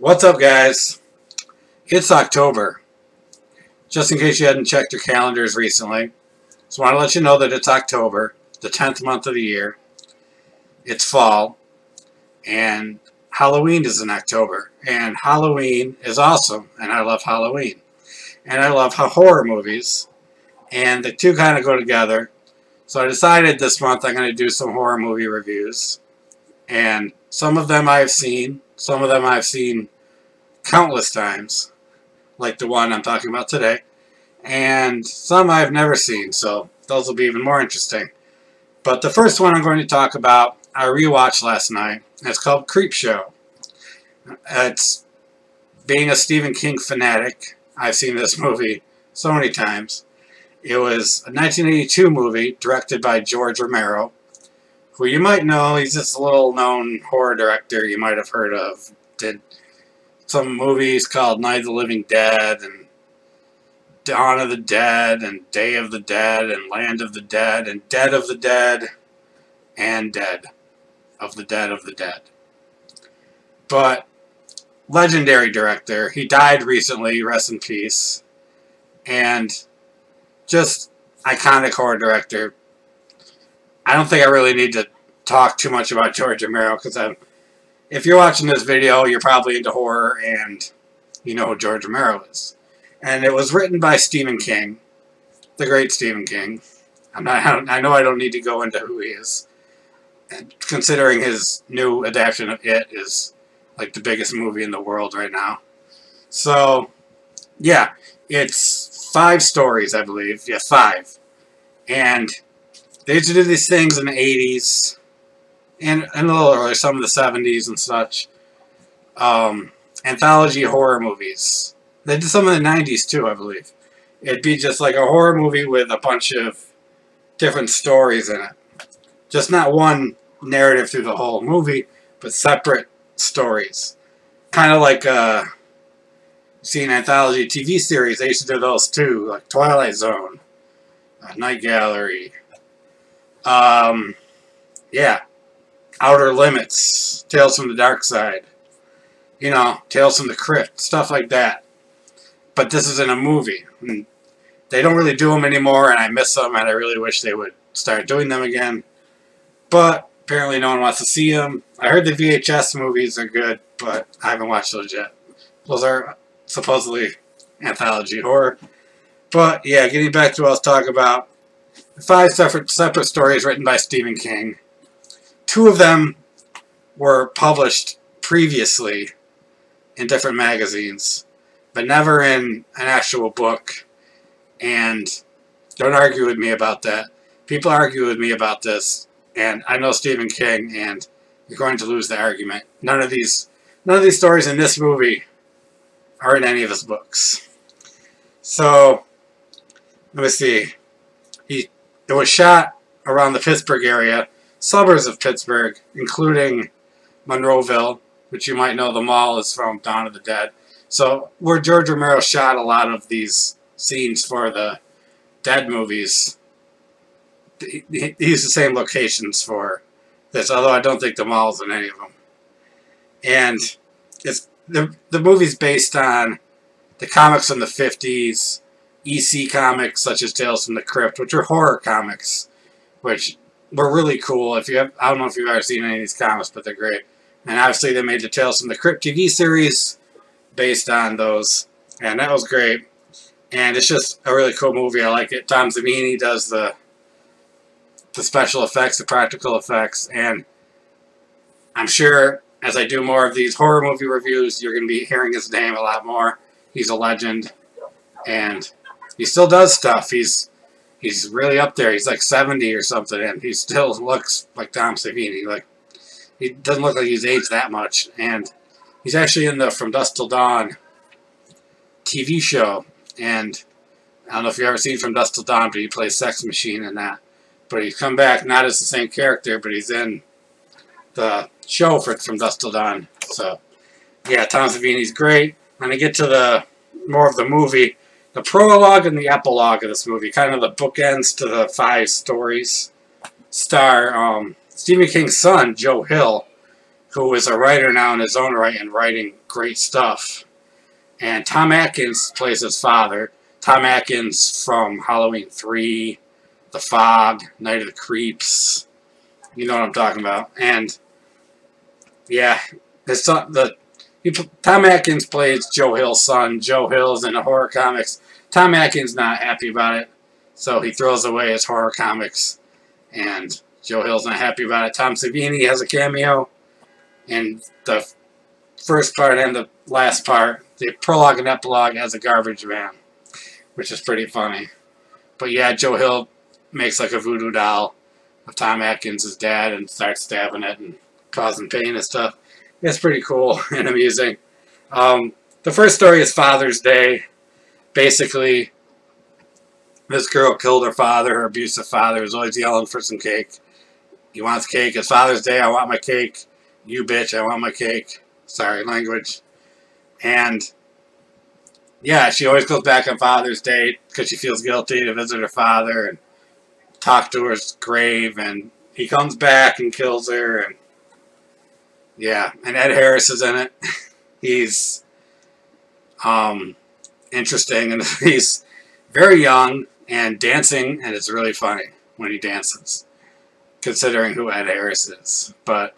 What's up, guys? It's October. Just in case you hadn't checked your calendars recently, just want to let you know that it's October, the 10th month of the year. It's fall, and Halloween is in October. And Halloween is awesome, and I love Halloween. And I love horror movies, and the two kind of go together. So I decided this month I'm going to do some horror movie reviews. And some of them I've seen, some of them I've seen countless times, like the one I'm talking about today, and some I've never seen, so those will be even more interesting. But the first one I'm going to talk about, I rewatched last night, and it's called Creepshow. It's, being a Stephen King fanatic, I've seen this movie so many times. It was a 1982 movie directed by George Romero, who you might know. He's this little-known horror director you might have heard of. Did some movies called Night of the Living Dead, and Dawn of the Dead, and Day of the Dead, and Land of the Dead, and Dead of the Dead, and Dead of the Dead of the Dead. But, legendary director. He died recently, rest in peace. And just iconic horror director. I don't think I really need to talk too much about George Romero, because if you're watching this video, you're probably into horror, and you know who George Romero is. And it was written by Stephen King, the great Stephen King. I know I don't need to go into who he is, and considering his new adaptation of It is like the biggest movie in the world right now. So, yeah, it's 5 stories, I believe. Yeah, 5. And they used to do these things in the 80s, and a little earlier, some of the 70s and such. Anthology horror movies. They did some in the 90s too, I believe. It'd be just like a horror movie with a bunch of different stories in it. Just not one narrative through the whole movie, but separate stories. Kind of like see an anthology TV series. They used to do those too, like Twilight Zone, Night Gallery. Yeah. Outer Limits, Tales from the Dark Side, you know, Tales from the Crypt, stuff like that. But this is in a movie. And they don't really do them anymore, and I miss them, and I really wish they would start doing them again. But apparently no one wants to see them. I heard the VHS movies are good, but I haven't watched those yet. Those are supposedly anthology horror. But yeah, getting back to what I was talking about, 5 separate stories written by Stephen King. 2 of them were published previously in different magazines, but never in an actual book. And don't argue with me about that. People argue with me about this, and I know Stephen King, and you're going to lose the argument. None of these stories in this movie are in any of his books. So, let me see. It was shot around the Pittsburgh area, suburbs of Pittsburgh, including Monroeville, which you might know the mall is from Dawn of the Dead. So, where George Romero shot a lot of these scenes for the Dead movies, he used the same locations for this, although I don't think the mall's in any of them. And it's the movie's based on the comics from the 50s, EC comics such as Tales from the Crypt, which are horror comics, which were really cool. I don't know if you've ever seen any of these comics, but they're great. And obviously they made the Tales from the Crypt TV series based on those, and that was great. And it's just a really cool movie. I like it. Tom Savini does the special effects, the practical effects, and I'm sure as I do more of these horror movie reviews, you're going to be hearing his name a lot more. He's a legend, and he still does stuff. He's really up there. He's like 70 or something, and he still looks like Tom Savini. Like, he doesn't look like he's aged that much. And he's actually in the From Dusk Till Dawn TV show. And I don't know if you've ever seen From Dusk Till Dawn, but he plays Sex Machine in that. But he's come back not as the same character, but he's in the show From Dusk Till Dawn. So, yeah, Tom Savini's great. And I get to the more of the movie. The prologue and the epilogue of this movie, kind of the bookends to the 5 stories, star Stephen King's son, Joe Hill, who is a writer now in his own right and writing great stuff. And Tom Atkins plays his father. Tom Atkins from Halloween 3, The Fog, Night of the Creeps. You know what I'm talking about. And yeah, his son, Tom Atkins plays Joe Hill's son. Joe Hill's in the horror comics. Tom Atkins not happy about it, so he throws away his horror comics. And Joe Hill's not happy about it. Tom Savini has a cameo in the first part and the last part. The prologue and epilogue as a garbage man, which is pretty funny. But yeah, Joe Hill makes like a voodoo doll of Tom Atkins' dad and starts stabbing it and causing pain and stuff. It's pretty cool and amusing. The first story is Father's Day. Basically, this girl killed her father. Her abusive father was always yelling for some cake. He wants cake. It's Father's Day. I want my cake. You bitch, I want my cake. Sorry, language. And yeah, she always goes back on Father's Day because she feels guilty to visit her father and talk to his grave. And he comes back and kills her. And yeah, and Ed Harris is in it. He's interesting, and he's very young and dancing, and it's really funny when he dances, considering who Ed Harris is. But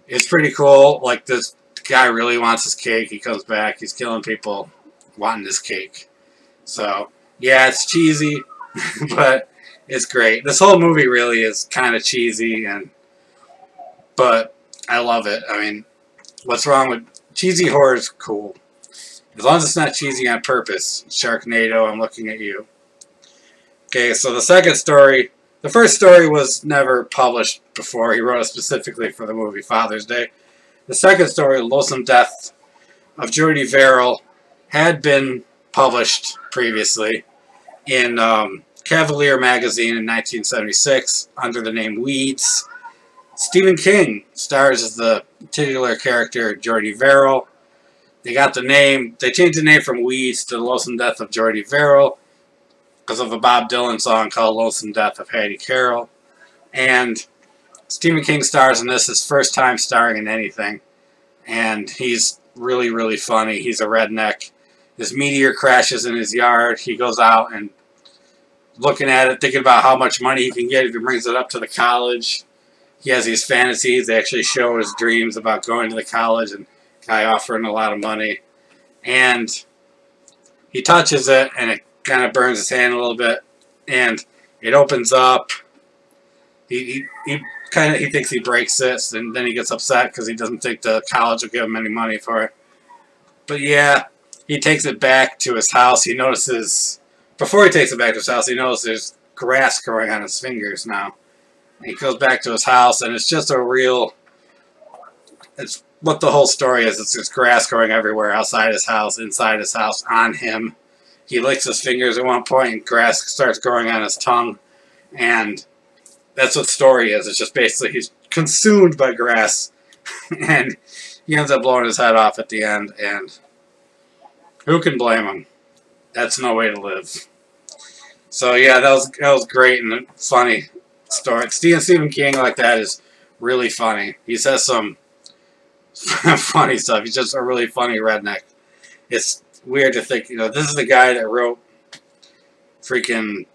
it's pretty cool. Like, this guy really wants his cake. He comes back. He's killing people wanting his cake. So, yeah, it's cheesy, but it's great. This whole movie really is kind of cheesy, but I love it. I mean, what's wrong with cheesy horror is cool. As long as it's not cheesy on purpose. Sharknado, I'm looking at you. Okay, so the second story, the first story was never published before. He wrote it specifically for the movie Father's Day. The second story, Loathsome Death of Jordy Verrill, had been published previously in Cavalier magazine in 1976 under the name Weeds. Stephen King stars as the titular character Jordy Verrill. They got the name, they changed the name from Weeds to Loathsome Death of Jordy Verrill because of a Bob Dylan song called Loathsome Death of Hattie Carroll. And Stephen King stars in this, his first time starring in anything. And he's really, really funny. He's a redneck. This meteor crashes in his yard. He goes out and looking at it, thinking about how much money he can get if he brings it up to the college. He has these fantasies. They actually show his dreams about going to the college and guy offering a lot of money. And he touches it and it kind of burns his hand a little bit. And it opens up. He thinks he breaks it, and then he gets upset because he doesn't think the college will give him any money for it. But yeah, he takes it back to his house. He notices, before he takes it back to his house, he notices there's grass growing on his fingers now. And he goes back to his house, and it's just a real, it's what the whole story is. It's just grass growing everywhere, outside his house, inside his house, on him. He licks his fingers at one point, and grass starts growing on his tongue. And that's what the story is. It's just basically he's consumed by grass. And he ends up blowing his head off at the end. And who can blame him? That's no way to live. So yeah, that was great and funny story. Stephen King like that is really funny. He says some funny stuff. He's just a really funny redneck. It's weird to think, this is the guy that wrote freaking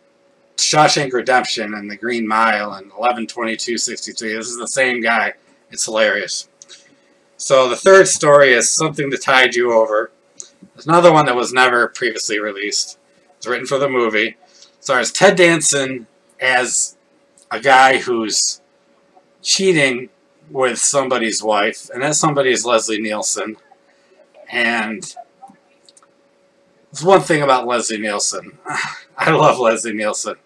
Shawshank Redemption and The Green Mile and 11/22/63. This is the same guy. It's hilarious. So the third story is Something to Tide You Over. There's another one that was never previously released. It's written for the movie. It stars Ted Danson as a guy who's cheating with somebody's wife, and that somebody is Leslie Nielsen. And there's one thing about Leslie Nielsen. I love Leslie Nielsen,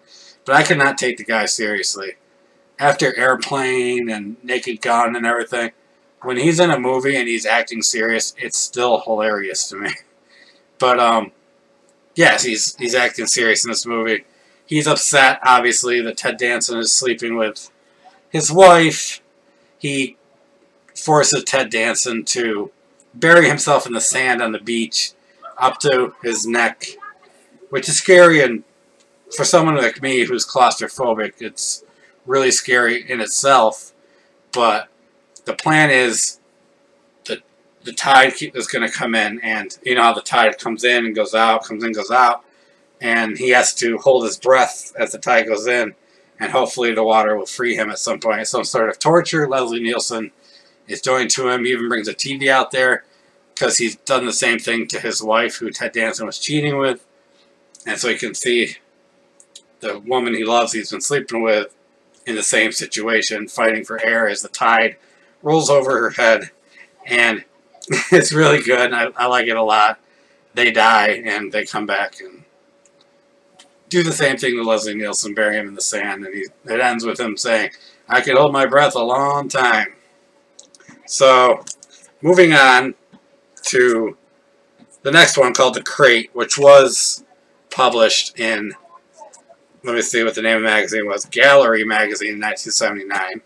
but I cannot take the guy seriously. After Airplane and Naked Gun and everything, when he's in a movie and he's acting serious, it's still hilarious to me. But, yes, he's acting serious in this movie. He's upset, obviously, that Ted Danson is sleeping with his wife. He forces Ted Danson to bury himself in the sand on the beach up to his neck, which is scary, and for someone like me who's claustrophobic, it's really scary in itself. But the plan is the tide is going to come in, and you know how the tide comes in and goes out, comes in, goes out, and he has to hold his breath as the tide goes in, and hopefully the water will free him at some point. Some sort of torture. Leslie Nielsen is doing to him. He even brings a TV out there because he's done the same thing to his wife, who Ted Danson was cheating with, and so he can see the woman he loves, he's been sleeping with, in the same situation, fighting for air as the tide rolls over her head. And it's really good. I like it a lot. They die, and they come back and do the same thing to Leslie Nielsen, bury him in the sand, and it ends with him saying, "I could hold my breath a long time." So, moving on to the next one, called The Crate, which was published in, let me see what the name of the magazine was, Gallery magazine in 1979.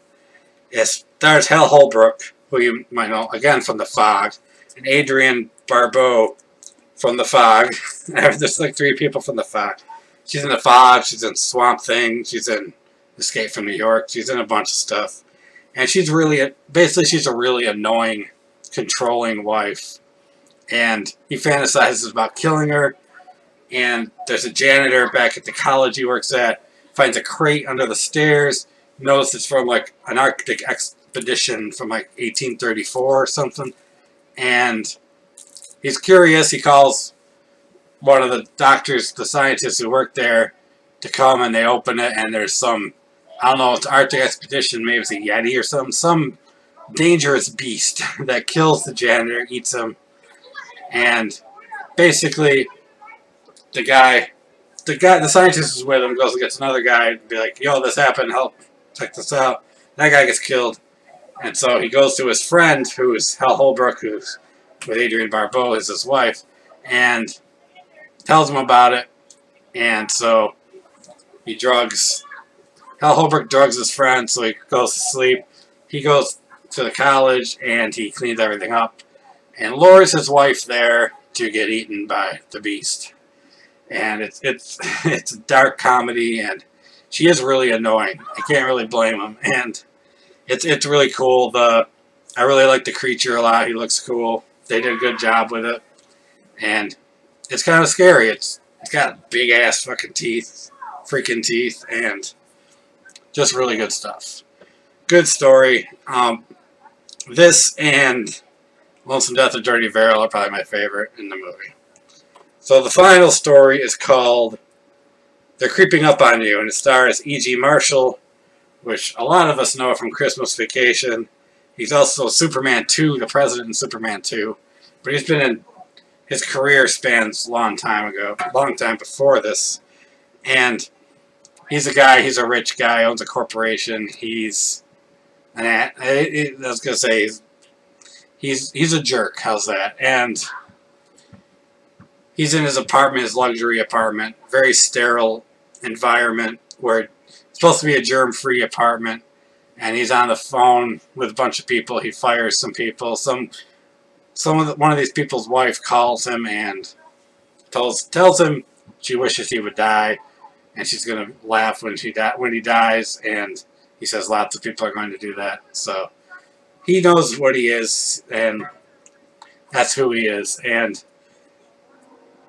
It stars Hal Holbrook, who you might know, again, from The Fog, and Adrienne Barbeau from The Fog. There's like 3 people from The Fog. She's in The Fog, she's in Swamp Thing, she's in Escape from New York, she's in a bunch of stuff. And she's really, basically she's a really annoying, controlling wife. And he fantasizes about killing her. And there's a janitor back at the college he works at, finds a crate under the stairs, knows it's from like an Arctic expedition from like 1834 or something. And he's curious, he calls one of the doctors, the scientists who work there, to come, and they open it, and there's some, I don't know, it's an Arctic expedition, maybe it's a Yeti or something, some dangerous beast that kills the janitor, eats him, and basically the scientist is with him, goes and gets another guy, and be like, "Yo, this happened, help, check this out." That guy gets killed, and so he goes to his friend, who is Hal Holbrook, who's with Adrienne Barbeau, is his wife, and tells him about it, and so Hal Holbrook drugs his friend, so he goes to sleep. He goes to the college, and he cleans everything up, and lures his wife there to get eaten by the beast. And it's a dark comedy, and she is really annoying. I can't really blame him, and it's really cool. I really like the creature a lot. He looks cool. They did a good job with it, and it's kind of scary. It's got big ass fucking teeth, freaking teeth, and just really good stuff. Good story. This and Lonesome Death of Dirty Verrill are probably my favorite in the movie. So the final story is called They're Creeping Up on You, and it stars E.G. Marshall, which a lot of us know from Christmas Vacation. He's also Superman 2, the president in Superman 2. But he's been in, his career spans a long time before this. And he's a guy, he's a rich guy, owns a corporation. He's I was going to say, he's a jerk, how's that? And he's in his apartment, his luxury apartment, very sterile environment where it's supposed to be a germ-free apartment, and he's on the phone with a bunch of people. He fires some people. One of these people's wife calls him and tells him she wishes he would die, and she's gonna laugh when he dies. And he says lots of people are going to do that. So he knows what he is, and that's who he is. And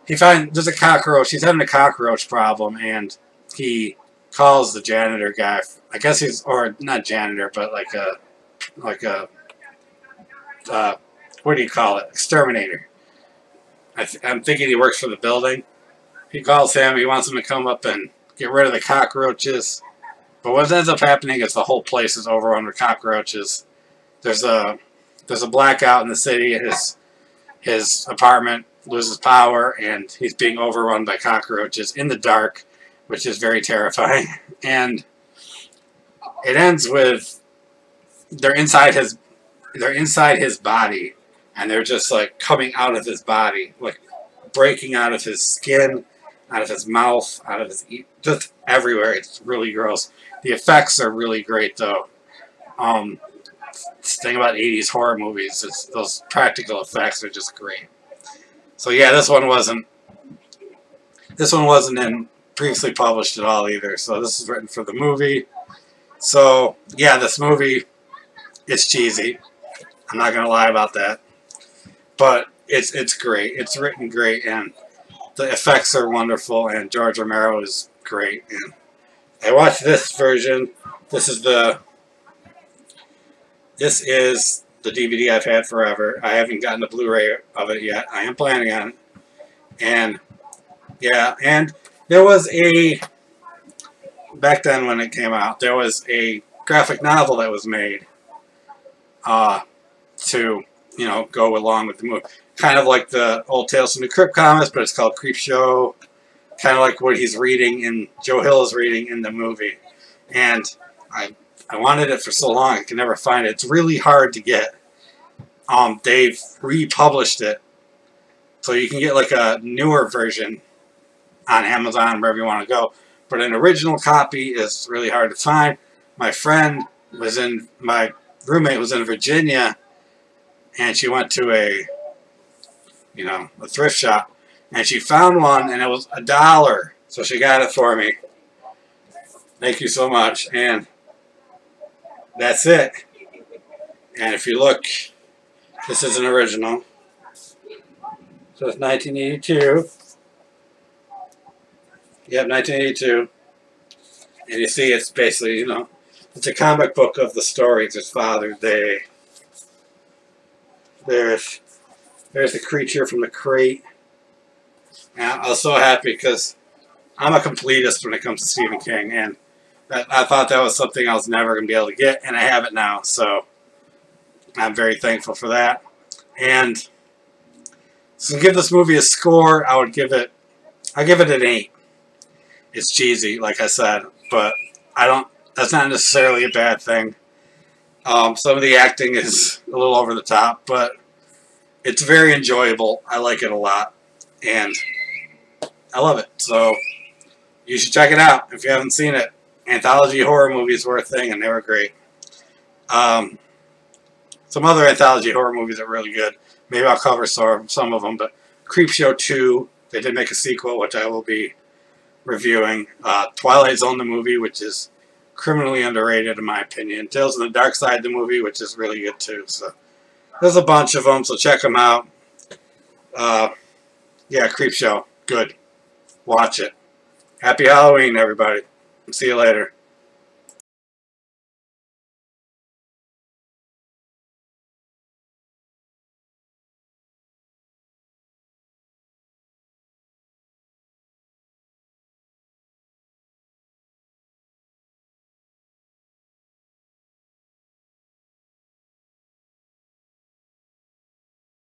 there's a cockroach. He's having a cockroach problem, and he calls the janitor guy. I guess he's, or not janitor, but like a what do you call it? Exterminator. I'm thinking he works for the building. He calls him. He wants him to come up and get rid of the cockroaches. But what ends up happening is the whole place is overrun with cockroaches. There's a blackout in the city. His apartment loses power, and he's being overrun by cockroaches in the dark, which is very terrifying. And it ends with they're inside his body, and they're just like coming out of his body, like breaking out of his skin, out of his mouth, out of his just everywhere. It's really gross. The effects are really great, though. This thing about 80s horror movies is those practical effects are just great. So yeah, this one wasn't in previously published at all either. So this is written for the movie. So yeah, this movie is cheesy. I'm not gonna lie about that. but it's great. It's written great, and the effects are wonderful, and George Romero is great. And I watched this version. This is the DVD I've had forever. I haven't gotten the Blu-ray of it yet. I am planning on it. And yeah, and there was back then when it came out, there was a graphic novel that was made to, you know, go along with the movie. Kind of like the old Tales from the Crypt comics, but it's called Creepshow. Kind of like what he's reading in, Joe Hill is reading in the movie. And I wanted it for so long, I could never find it. It's really hard to get. They've republished it, so you can get like a newer version on Amazon, wherever you want to go. But an original copy is really hard to find. My roommate was in Virginia, and she went to a thrift shop, and she found one, and it was $1. So she got it for me. Thank you so much. And that's it. And if you look, this is an original. So it's 1982. Yep, 1982. And you see it's basically, you know, it's a comic book of the stories. It's Father's Day. There's the creature from the crate. And I was so happy because I'm a completist when it comes to Stephen King. And I thought that was something I was never going to be able to get. And I have it now. So I'm very thankful for that. And so to give this movie a score, I'll give it an 8. It's cheesy, like I said, but that's not necessarily a bad thing. Some of the acting is a little over the top, but it's very enjoyable. I like it a lot, and I love it. So you should check it out if you haven't seen it. Anthology horror movies were a thing, and they were great. Some other anthology horror movies are really good. Maybe I'll cover some of them, but Creepshow 2, they did make a sequel, which I will be reviewing. Twilight Zone, the movie, which is criminally underrated in my opinion. Tales from the Dark Side, the movie, which is really good too. So there's a bunch of them, so check them out. Yeah, Creepshow, good. Watch it. Happy Halloween, everybody. See you later.